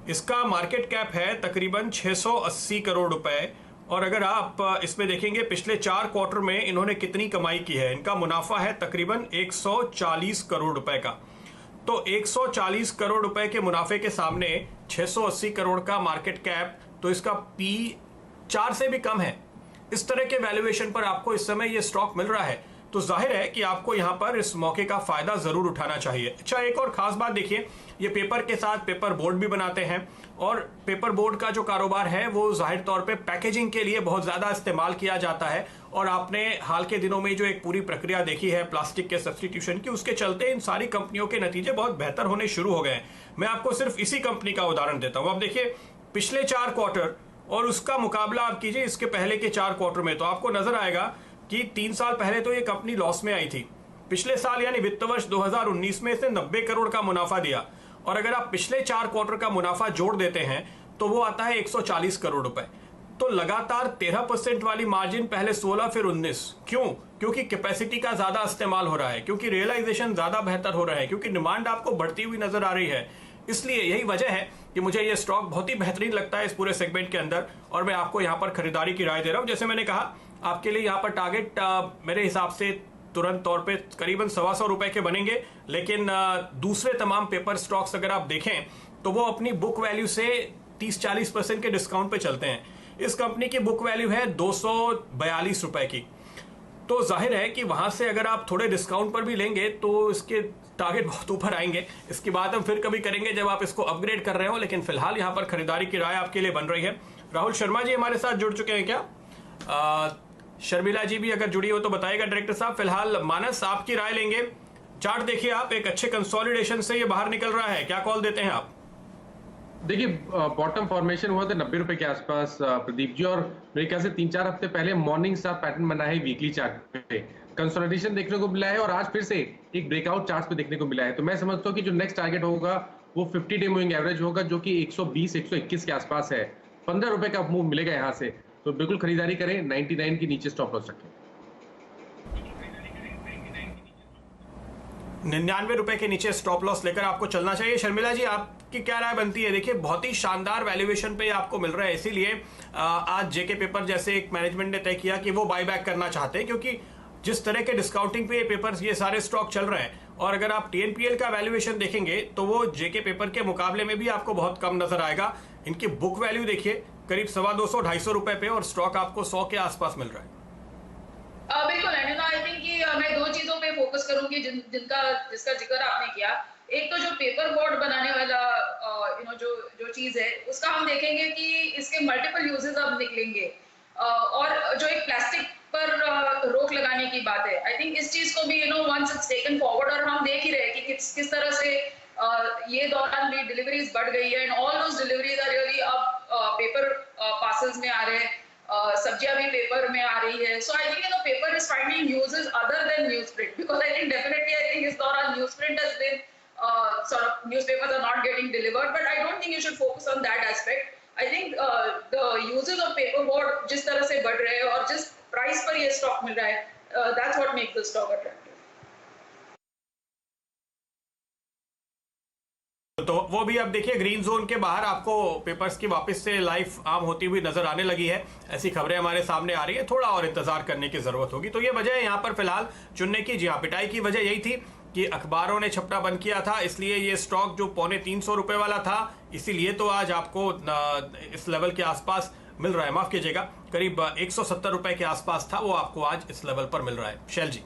इसका market cap है तकरीबन 680 करोड़ रुपए। और अगर आप इसमें देखेंगे पिछले 4 क्वार्टर में इन्होंने कितनी कमाई की है, इनका मुनाफा है तकरीबन 140 करोड़ रुपए का। तो 140 करोड़ रुपए के मुनाफे के सामने 680 करोड़ का मार्केट कैप, तो इसका पी 4 से भी कम है। इस तरह के वैल्यूएशन पर आपको इस समय ये स्टॉक मिल रहा है, तो जाहिर है कि आपको यहां पर इस मौके का फायदा जरूर उठाना चाहिए। अच्छा, एक और खास बात देखिए, ये पेपर के साथ पेपर बोर्ड भी बनाते हैं, और पेपर बोर्ड का जो कारोबार है वो जाहिर तौर पे पैकेजिंग के लिए बहुत ज्यादा इस्तेमाल किया जाता है। और आपने हाल के दिनों में जो एक पूरी प्रक्रिया देखी है प्लास्टिक के सब्स्टिट्यूशन की, उसके चलते इन सारी कंपनियों के नतीजे बहुत बेहतर होने शुरू हो गए हैं। मैं आपको सिर्फ इसी कंपनी का उदाहरण देता हूं। अब देखिए पिछले 4 क्वार्टर और उसका मुकाबला आप कीजिए इसके पहले के 4 क्वार्टर में, तो आपको नजर आएगा कि 3 साल पहले तो ये कंपनी लॉस में आई थी। पिछले साल यानी वित्त वर्ष 2019 में इसने 90 करोड़ का मुनाफा दिया, और अगर आप पिछले 4 क्वार्टर का मुनाफा जोड़ देते हैं तो वो आता है 140 करोड़ रुपए। तो लगातार 13% वाली मार्जिन, पहले 16 फिर 19। क्यों? क्योंकि कैपेसिटी का ज्यादा इस्तेमाल हो रहा है, क्योंकि रियलाइजेशन ज्यादा बेहतर हो रहा है, क्योंकि डिमांड आपको बढ़ती हुई नजर आ रही है। इसलिए यही वजह है कि मुझे ये स्टॉक बहुत ही बेहतरीन लगता है इस पूरे सेगमेंट के अंदर, और मैं आपको यहां पर खरीदारी की राय दे रहा हूं। जैसे मैंने कहा, आपके लिए यहां पर टारगेट मेरे हिसाब से तुरंत तौर पे करीबन 125 रुपए के बनेंगे, लेकिन दूसरे तमाम पेपर स्टॉक्स अगर आप देखें तो वो अपनी बुक वैल्यू से 30-40% के डिस्काउंट पे चलते हैं। इस कंपनी की बुक वैल्यू है 242 रुपए की, तो जाहिर है कि वहां से अगर आप थोड़े डिस्काउंट पर भी लेंगे तो इसके टारगेट बहुत ऊपर आएंगे। इसकी बात हम फिर कभी करेंगे जब आप इसको अपग्रेड कर रहे हो, लेकिन फिलहाल यहां पर खरीदारी की राय आपके लिए बन रही है। राहुल शर्मा जी हमारे साथ जुड़ चुके हैं क्या? शर्मिला जी भी अगर जुड़ी हो तो बताइएगा डायरेक्टर साहब। फिलहाल मानस आपकी राय लेंगे। चार्ट देखिए आप, एक अच्छे कंसोलिडेशन से ये बाहर निकल रहा है, क्या कॉल देते हैं आप? देखिए बॉटम फॉर्मेशन हुआ था 90 रुपए के आसपास प्रदीप जी, और मेरे ख्याल से 3-4 हफ्ते पहले मॉर्निंग स्टार पैटर्न बना है वीकली चार्ट पे, कंसोलिडेशन देखने को मिला है, और आज फिर से एक ब्रेकआउट चार्ट पे देखने को मिला है। तो मैं समझता हूँ कि जो नेक्स्ट टारगेट होगा वो 50 डे मूविंग एवरेज होगा, जो कि 120-121 के आसपास है। 15 रुपए का मूव मिलेगा यहाँ से, तो बिल्कुल खरीदारी करें। 99 के नीचे स्टॉप लॉस रखें। 99 रुपए के नीचे स्टॉप लॉस लेकर आपको चलना चाहिए। शर्मिला जी आपकी क्या राय बनती है? देखिए बहुत ही शानदार वैल्यूएशन पे आपको मिल रहा है, इसीलिए आज जेके पेपर जैसे एक मैनेजमेंट ने तय किया कि वो बायबैक करना चाहते हैं, क्योंकि जिस तरह के डिस्काउंटिंग पे ये पेपर्स, ये सारे स्टॉक चल रहे हैं, और अगर आप टीएनपीएल का वैल्यूएशन देखेंगे तो वो जेके पेपर के मुकाबले में भी आपको बहुत कम नजर आएगा। इनकी बुक वैल्यू देखिए करीब 250-250 रुपए पे, और स्टॉक आपको 100 के आसपास मिल रहा है। बिल्कुल आई थिंक कि मैं 2 चीजों पे फोकस करूंगी जिसका जिक्र आपने किया। एक तो जो पेपर बोर्ड बनाने वाला जो चीज है उसका हम देखेंगे कि इसके मल्टीपल यूजेस अब निकलेंगे, और जो एक प्लास्टिक पर रोक लगाने की बात है, आई थिंक इस चीज को भी वंस इट्स टेकन फॉरवर्ड, और हम देख ही रहे हैं कि किस तरह से ये दौरान भी डिलीवरीज बढ़ गई है, and all those deliveries are really अब पेपर पार्सल्स में आ रहे हैं, सब्जियां भी पेपर में आ रही है। So I think paper is finding uses other than newsprint, because I think definitely इस दौरान newsprint has been sort of newspapers are not getting delivered, but I don't think you should focus on that aspect. I think the uses of paperboard जिस तरह से बढ़ रहे हैं और जिस प्राइस पर ये स्टॉक मिल रहा है, that's what makes the stock attractive. तो वो भी अब देखिए ग्रीन जोन के बाहर आपको पेपर्स की वापस से लाइफ आम होती हुई नजर आने लगी है। ऐसी खबरें हमारे सामने आ रही है, थोड़ा और इंतजार करने की जरूरत होगी। तो ये वजह है यहाँ पर फिलहाल चुनने की। जी हाँ, पिटाई की वजह यही थी कि अखबारों ने छपटा बंद किया था, इसलिए ये स्टॉक जो 350 रुपए वाला था, इसीलिए तो आज आपको इस लेवल के आसपास मिल रहा है। माफ कीजिएगा, करीब 170 रुपए के आसपास था, वो आपको आज इस लेवल पर मिल रहा है। शैल जी।